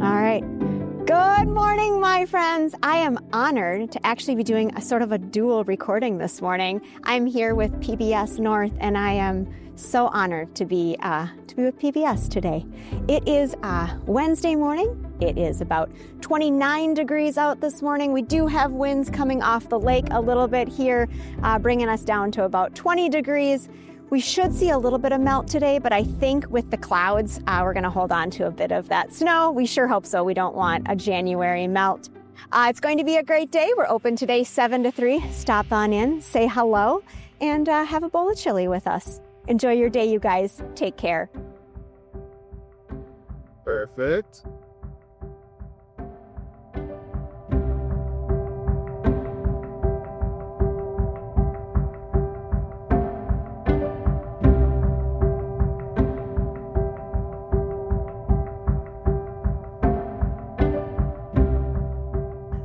All right. Good morning, my friends. I am honored to actually be doing a sort of a dual recording this morning. I'm here with PBS North, and I am so honored to be with PBS today. It is Wednesday morning. It is about 29 degrees out this morning. We do have winds coming off the lake a little bit here, bringing us down to about 20 degrees. We should see a little bit of melt today, but I think with the clouds, we're going to hold on to a bit of that snow. We sure hope so. We don't want a January melt. It's going to be a great day. We're open today 7 to 3. Stop on in, say hello, and have a bowl of chili with us. Enjoy your day, you guys. Take care. Perfect.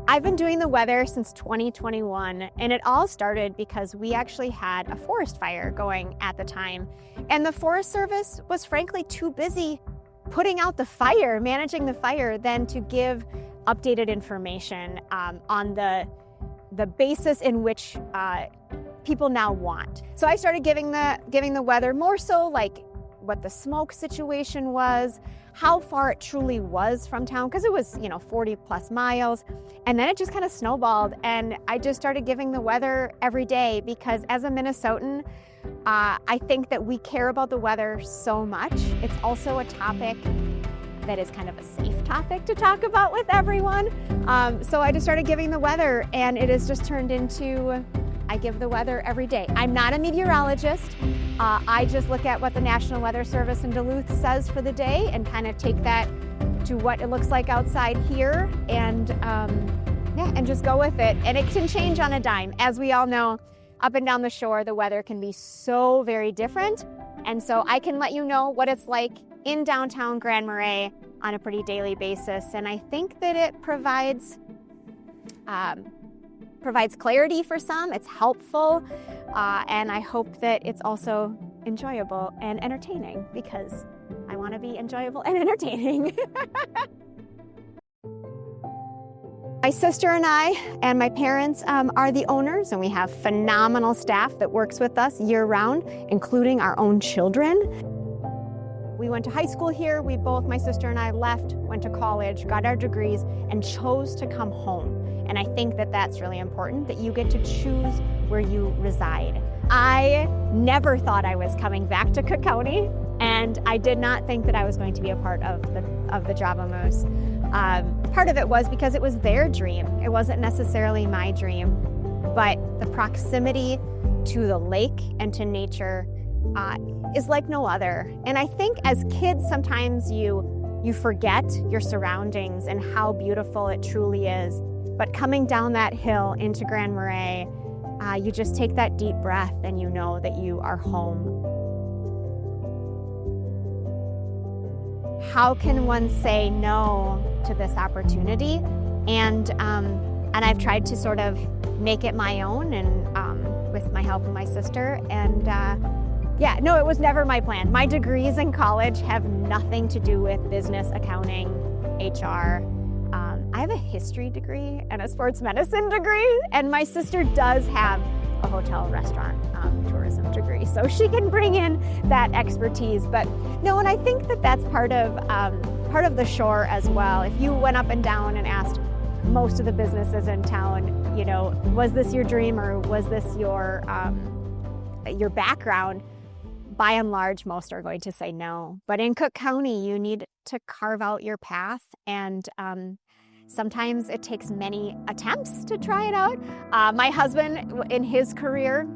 I've been doing the weather since 2021, and it all started because we actually had a forest fire going at the time. And the Forest Service was frankly too busy putting out the fire, managing the fire, than to give updated information on the basis in which people now want. So I started giving the weather more so like what the smoke situation was, how far it truly was from town, because it was, 40 plus miles. And then it just kind of snowballed, and I just started giving the weather every day because as a Minnesotan, I think that we care about the weather so much. It's also a topic that is kind of a safe topic to talk about with everyone. So I just started giving the weather, and it has just turned into, I give the weather every day. I'm not a meteorologist. I just look at what the National Weather Service in Duluth says for the day and kind of take that to what it looks like outside here, and just go with it. And it can change on a dime. As we all know, up and down the shore, the weather can be so very different. And so I can let you know what it's like in downtown Grand Marais on a pretty daily basis. And I think that it provides clarity for some. It's helpful, and I hope that it's also enjoyable and entertaining, because I want to be enjoyable and entertaining. My sister and I and my parents are the owners, and we have phenomenal staff that works with us year-round, including our own children. We went to high school here. My sister and I went to college, got our degrees, and chose to come home. And I think that that's really important, that you get to choose where you reside. I never thought I was coming back to Cook County, and I did not think that I was going to be a part of the Java Moose. Part of it was because it was their dream. It wasn't necessarily my dream, but the proximity to the lake and to nature is like no other. And I think as kids, sometimes you forget your surroundings and how beautiful it truly is. But coming down that hill into Grand Marais, you just take that deep breath and you know that you are home. How can one say no to this opportunity? And I've tried to sort of make it my own, and with my help of my sister. And no, it was never my plan. My degrees in college have nothing to do with business, accounting, HR. I have a history degree and a sports medicine degree, and my sister does have a hotel restaurant tourism degree, so she can bring in that expertise. But no, and I think that that's part of the shore as well. If you went up and down and asked most of the businesses in town, was this your dream or was this your background? By and large, most are going to say no. But in Cook County, you need to carve out your path, and sometimes it takes many attempts to try it out. My husband, in his career,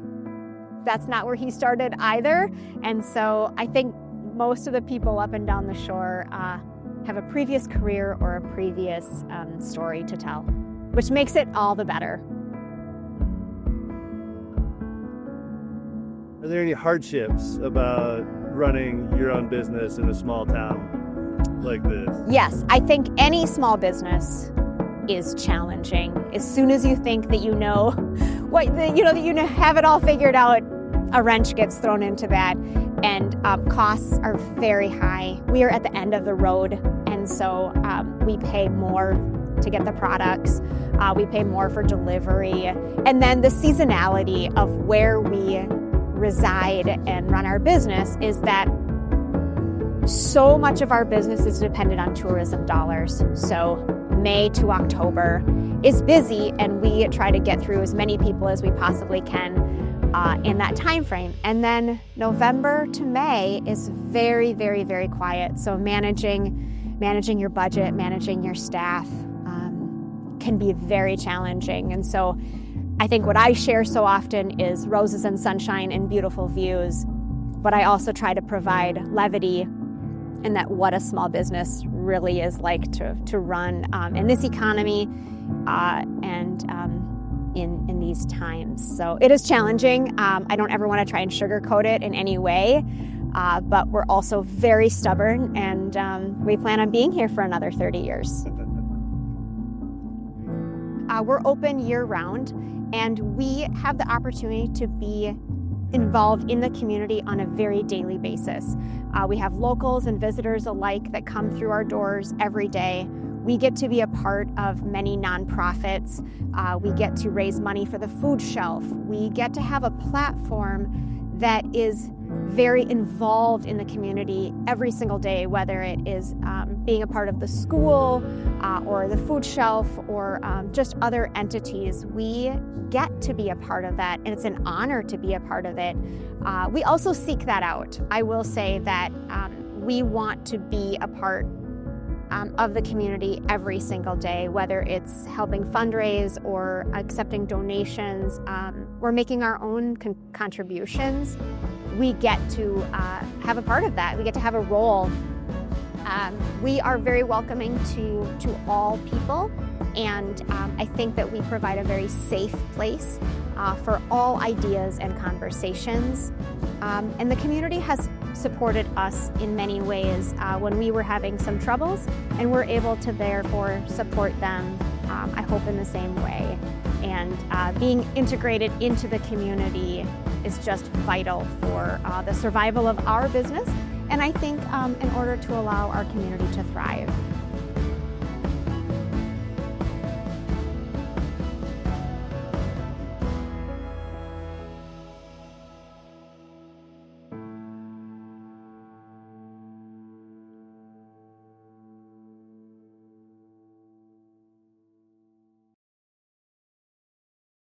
that's not where he started either. And so I think most of the people up and down the shore have a previous career or a previous story to tell, which makes it all the better. Are there any hardships about running your own business in a small town like this? Yes, I think any small business is challenging. As soon as you think that you know that you have it all figured out, a wrench gets thrown into that. and costs are very high. We are at the end of the road, and so we pay more to get the products. We pay more for delivery. And then the seasonality of where we reside and run our business is that so much of our business is dependent on tourism dollars. So May to October is busy, and we try to get through as many people as we possibly can in that time frame. And then November to May is very, very, very quiet. So managing your budget, managing your staff can be very challenging. And so I think what I share so often is roses and sunshine and beautiful views, but I also try to provide levity and that what a small business really is like to run in this economy and in these times. So it is challenging. I don't ever want to try and sugarcoat it in any way, but we're also very stubborn, and we plan on being here for another 30 years. We're open year-round, and we have the opportunity to be involved in the community on a very daily basis. We have locals and visitors alike that come through our doors every day. We get to be a part of many nonprofits. We get to raise money for the food shelf. We get to have a platform that is very involved in the community every single day, whether it is being a part of the school or the food shelf or just other entities. We get to be a part of that, and it's an honor to be a part of it. We also seek that out. I will say that we want to be a part of the community every single day, whether it's helping fundraise or accepting donations or making our own contributions. We get to have a part of that. We get to have a role. We are very welcoming to all people, and I think that we provide a very safe place for all ideas and conversations. And the community has supported us in many ways when we were having some troubles, and we're able to therefore support them, I hope, in the same way. And being integrated into the community is just vital for the survival of our business, and I think in order to allow our community to thrive.